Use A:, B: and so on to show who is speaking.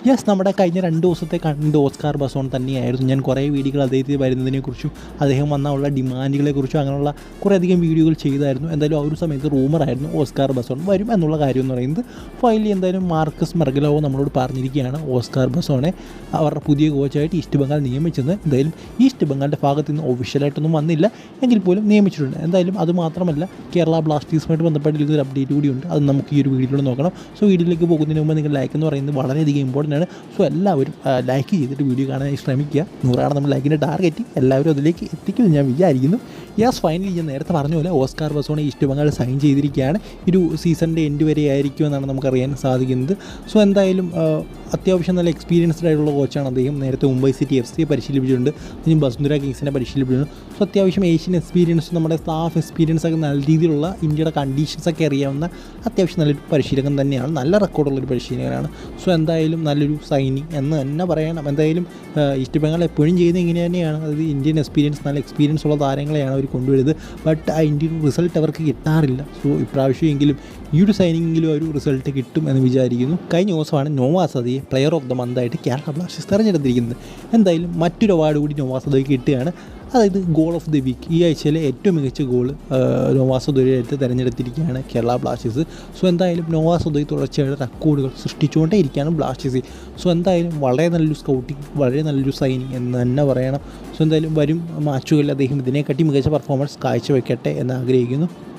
A: Yes, നമ്മുടെ കഴിഞ്ഞ 2 ദിവസത്തെ കണ്ടന്റ് ഓസ്കാർ ബസോൺ തന്നെയായിരുന്നു. ഞാൻ കുറേ വീഡിയോകൾ അദ്ദേഹത്തിന് വരുന്നതിനെക്കുറിച്ചും അദ്ദേഹം വന്നുള്ള ഡിമാൻഡുകളെക്കുറിച്ചും അങ്ങനെയുള്ള കുറേയധികം വീഡിയോകൾ ചെയ്തായിരുന്നു. എന്തായാലും ആ ഒരു സമയത്ത് റൂമറായിരുന്നു ഓസ്കാർ ബസോൺ വരും എന്നുള്ള കാര്യം എന്ന് പറയുന്നത്. ഫൈനലി എന്തായാലും മാർക്കസ് മെർഗലോവ് നമ്മളോട് പറഞ്ഞിരിക്കുകയാണ് ഓസ്കാർ ബസോണെ അവരുടെ പുതിയ കോച്ചായിട്ട് ഈസ്റ്റ് ബംഗാൾ നിയമിച്ചത്. എന്തായാലും ഈസ്റ്റ് ബംഗാളിൻ്റെ ഭാഗത്ത് നിന്ന് ഒഫീഷ്യലായിട്ടൊന്നും വന്നില്ല, എങ്കിൽ പോലും നിയമിച്ചിട്ടുണ്ട്. എന്തായാലും അത് മാത്രമല്ല, കേരള ബ്ലാസ്റ്റേഴ്സുമായിട്ട് ബന്ധപ്പെട്ടിരിക്കുന്ന ഒരു അപ്ഡേറ്റ് കൂടിയുണ്ട്. അത് നമുക്ക് ഈ ഒരു വീഡിയോയിലൂടെ നോക്കണം. സോ വീഡിയോയിലേക്ക് പോകുന്നതിന് മുമ്പ് നിങ്ങൾ ലൈക്ക് എന്ന് പറയുന്നത് വളരെയധികം ഇമ്പോർട്ടൻ്റ് ആണ്. സോ എല്ലാവരും ലൈക്ക് ചെയ്തിട്ട് വീഡിയോ കാണാനായി ശ്രമിക്കുക. 100 നമ്മൾ ലൈക്കിൻ്റെ ടാർഗറ്റ്, എല്ലാവരും അതിലേക്ക് എത്തിക്കുമെന്ന് ഞാൻ വിചാരിക്കുന്നു. യെസ്, ഫൈനലി ഞാൻ നേരത്തെ പറഞ്ഞ പോലെ ഓസ്കാർ ബസോണെ ഈസ്റ്റ് ബംഗാൾ സൈൻ ചെയ്തിരിക്കുകയാണ്. ഒരു സീസണിൻ്റെ എൻഡ് വരെ ആയിരിക്കുമെന്നാണ് നമുക്കറിയാൻ സാധിക്കുന്നത്. സോ എന്തായാലും അത്യാവശ്യം നല്ല എക്സ്പീരിയൻസ്ഡ് ആയിട്ടുള്ള കോച്ചാണ് അദ്ദേഹം. നേരത്തെ മുംബൈ സിറ്റി FC പരിശീലിപ്പിച്ചിട്ടുണ്ട്, ഇനി ബസുന്ധര കിങ്സിനെ പരിശീലിപ്പിച്ചിട്ടുണ്ട്. സോ അത്യാവശ്യം ഏഷ്യൻ എക്സ്പീരിയൻസ്, നമ്മുടെ സ്റ്റാഫ് എക്സ്പീരിയൻസ് ഒക്കെ നല്ല രീതിയിലുള്ള ഇന്ത്യയുടെ കണ്ടീഷൻസൊക്കെ അറിയാവുന്ന അത്യാവശ്യം നല്ലൊരു പരിശീലകൻ തന്നെയാണ്, നല്ല റെക്കോർഡുള്ളൊരു പരിശീലകനാണ്. സോ എന്തായാലും നല്ലൊരു സൈനിങ് എന്ന് തന്നെ പറയണം. എന്തായാലും ഈസ്റ്റ് ബംഗാൾ എപ്പോഴും ചെയ്യുന്നത് ഇങ്ങനെ തന്നെയാണ്. അതായത് ഇന്ത്യൻ എക്സ്പീരിയൻസ്, നല്ല എക്സ്പീരിയൻസ് ഉള്ള താരങ്ങളെയാണ് അവർ കൊണ്ടുവരുന്നത്. ബട്ട് ആ ഇന്ത്യൻ റിസൾട്ട് അവർക്ക് കിട്ടാറില്ല. സോ ഇപ്രാവശ്യമെങ്കിലും ഈ ഒരു സൈനിങ്ങിലും ഒരു റിസൾട്ട് കിട്ടും എന്ന് വിചാരിക്കുന്നു. കഴിഞ്ഞ ദിവസമാണ് നോവാ സദിയെ പ്ലെയർ ഓഫ് ദ മന്ത് ആയിട്ട് കേരള ബ്ലാസ്റ്റേഴ്സ് തിരഞ്ഞെടുത്തിരിക്കുന്നത്. എന്തായാലും മറ്റൊരു അവാർഡ് കൂടി നോവാ സദിക്ക് കിട്ടുകയാണ്, അതായത് ഗോൾ ഓഫ് ദി വീക്ക്. ഈ ആഴ്ചയിലെ ഏറ്റവും മികച്ച ഗോൾ നോവാ സദുരയായിട്ട് തിരഞ്ഞെടുത്തിരിക്കുകയാണ് കേരള ബ്ലാസ്റ്റേഴ്സ്. സോ എന്തായാലും നോവാ സദുയി തുടർച്ചയായിട്ട് റെക്കോർഡുകൾ സൃഷ്ടിച്ചുകൊണ്ടേ ഇരിക്കുകയാണ് ബ്ലാസ്റ്റേഴ്സ്. സോ എന്തായാലും വളരെ നല്ലൊരു സ്കൗട്ടിങ്, വളരെ നല്ലൊരു സൈനിങ് എന്ന് തന്നെ പറയണം. സോ എന്തായാലും വരും മാച്ചുകളിൽ അദ്ദേഹം ഇതിനെക്കാട്ടി മികച്ച പെർഫോമൻസ് കാഴ്ചവെക്കട്ടെ എന്ന് ആഗ്രഹിക്കുന്നു.